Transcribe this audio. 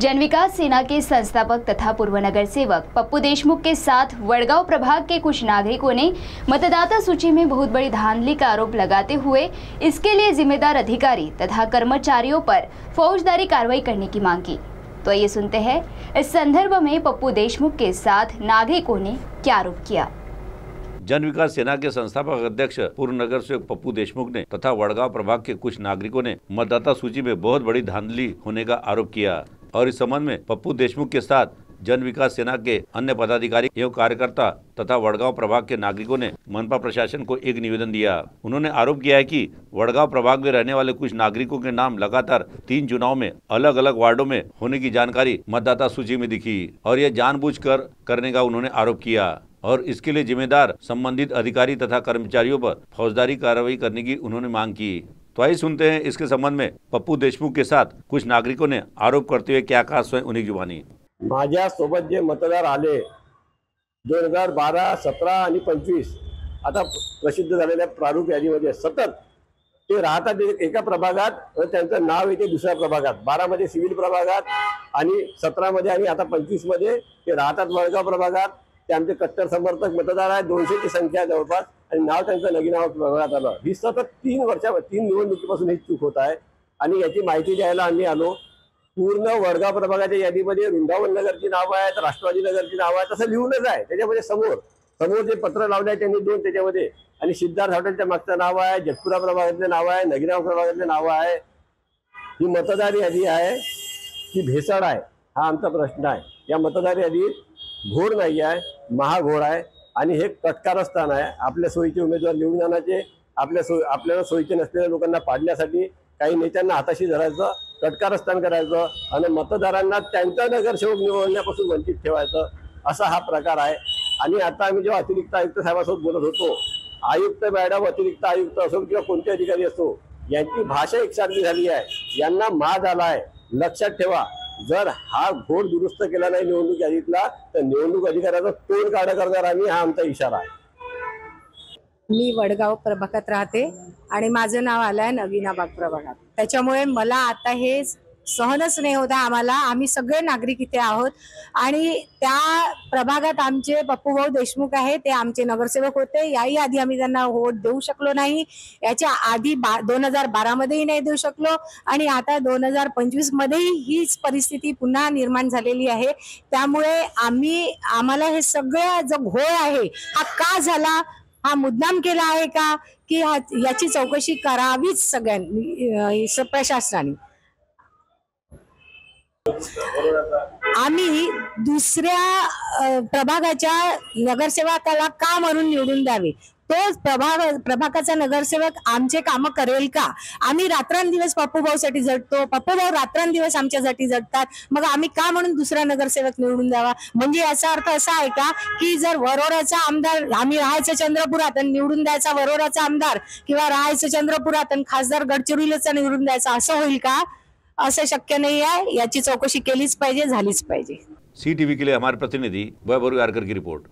जन विकास सेना के संस्थापक तथा पूर्व नगर सेवक पप्पू देशमुख के साथ वडगांव प्रभाग के कुछ नागरिकों ने मतदाता सूची में बहुत बड़ी धांधली का आरोप लगाते हुए इसके लिए जिम्मेदार अधिकारी तथा कर्मचारियों पर फौजदारी कार्रवाई करने की मांग की। तो ये सुनते हैं इस संदर्भ में पप्पू देशमुख के साथ नागरिकों ने क्या आरोप किया। जन विकास सेना के संस्थापक अध्यक्ष पूर्व नगर सेवक पप्पू देशमुख ने तथा वडगांव प्रभाग के कुछ नागरिकों ने मतदाता सूची में बहुत बड़ी धांधली होने का आरोप किया और इस संबंध में पप्पू देशमुख के साथ जन विकास सेना के अन्य पदाधिकारी एवं कार्यकर्ता तथा वडगांव प्रभाग के नागरिकों ने मनपा प्रशासन को एक निवेदन दिया। उन्होंने आरोप किया है कि वडगांव प्रभाग में रहने वाले कुछ नागरिकों के नाम लगातार 3 चुनाव में अलग अलग वार्डों में होने की जानकारी मतदाता सूची में दिखी और यह जानबूझकर करने का उन्होंने आरोप किया और इसके लिए जिम्मेदार संबंधित अधिकारी तथा कर्मचारियों पर फौजदारी कार्रवाई करने की उन्होंने मांग की। तो आइए सुनते हैं इसके संबंध में पप्पू देशमुख के साथ कुछ नागरिकों ने आरोप करते हुए क्या कहा स्वयं उन्हीं की जुबानी। माझ्या सोबत जे मतदार आले 2012, 17 आणि 25 आता प्रसिद्ध झालेल्या प्रारूप यादीमध्ये सतत ते राहतात एका प्रभागात व त्यांचं नाव येते दुसऱ्या प्रभागात। 12 मध्ये सिव्हिल प्रभागात आणि 17 मध्ये आणि आता 25 मध्ये ते राहतात वडगाव प्रभागात। ते आमचे कट्टर समर्थक मतदार आहे, 200 ची संख्या आहे जवळपास आणि नाव त्यांचं नगीनाव प्रभागात आलं। ही सतत 3 निवडणुकीपासून ही चूक होत आहे आणि याची माहिती द्यायला आम्ही आलो। पूर्ण वडगाव प्रभागाच्या यादीमध्ये वृंदावन नगरची नावं आहेत, राष्ट्रवादी नगरची नावं आहेत, असं लिहूनच आहे। त्याच्यामध्ये समोर जे पत्र लावले आहे त्यांनी 2 त्याच्यामध्ये आणि सिद्धार्थ हॉटेलच्या मागचं नाव आहे, जटपुरा प्रभागातलं नाव आहे, नगीनाव प्रभागातलं नाव आहे। ही मतदार यादी आहे की भेसळ आहे हा आमचा प्रश्न आहे। या मतदार यादीत घोड नाही आहे, महाघोड आहे आणि हे कटकारस्थान आहे। आपल्या सोयीचे उमेदवार निवडून जाण्याचे आपल्याला सोयीचे नसलेल्या लोकांना पाडण्यासाठी काही नेत्यांना हाताशी धरायचं, कटकारस्थान करायचं आणि मतदारांना त्यांचा नगरसेवक निवडण्यापासून वंचित ठेवायचं असा हा प्रकार आहे। आणि आता आम्ही जेव्हा अतिरिक्त आयुक्त साहेबांसोबत बोलत होतो, आयुक्त मॅडम, अतिरिक्त आयुक्त असो किंवा कोणते अधिकारी असो, यांची भाषा एकसारखी झाली आहे, यांना माज आला आहे। लक्षात ठेवा, जर हा घोड दुरुस्त केला नाही निवडणूक यादीतला तर निवडणूक अधिकाऱ्याचा तोड काढा करणार आम्ही, हा आमचा इशारा आहे। मी वडगाव प्रभागात राहते आणि माझं नाव आलंय नगीनाबाग प्रभागात। त्याच्यामुळे मला आता हे सहनच नाही होत आहे आम्हाला। आम्ही सगळे नागरिक इथे आहोत आणि त्या प्रभागात आमचे पप्पूभाऊ देशमुख आहे, ते आमचे नगरसेवक होते। याही आधी आम्ही त्यांना वोट देऊ शकलो नाही, याच्या आधी 2012 मध्येही नाही देऊ शकलो आणि आता 2025 मध्येही हीच परिस्थिती पुन्हा निर्माण झालेली आहे। त्यामुळे आम्हाला हे सगळं जो घोळ आहे हा का झाला, हा मुद्दाम केला आहे का की याची चौकशी करावीच सगळ्यांनी, प्रशासनाने। आम्ही दुसऱ्या प्रभागाच्या नगरसेवकाला का म्हणून निवडून द्यावे? तो प्रभागाचा नगरसेवक आमचे काम करेल का? आम्ही रात्रंदिवस पप्पूभाऊसाठी झटतो, पप्पूभाऊ रात्रंदिवस आमच्यासाठी झटतात, मग आम्ही का म्हणून दुसरा नगरसेवक निवडून द्यावा? म्हणजे याचा अर्थ असा आहे का की जर वरोराचा आमदार, आम्ही राहायचं चंद्रपुरात आणि निवडून द्यायचा वरोराचा आमदार, किंवा राहायचं चंद्रपुरात आणि खासदार गडचिरोलीचा निवडून द्यायचा, असं होईल का? असं शक्य नाही आहे। याची चौकशी केलीच पाहिजे, झालीच पाहिजे। CTV के लिए हमारे प्रतिनिधि वैभव यारकर की रिपोर्ट।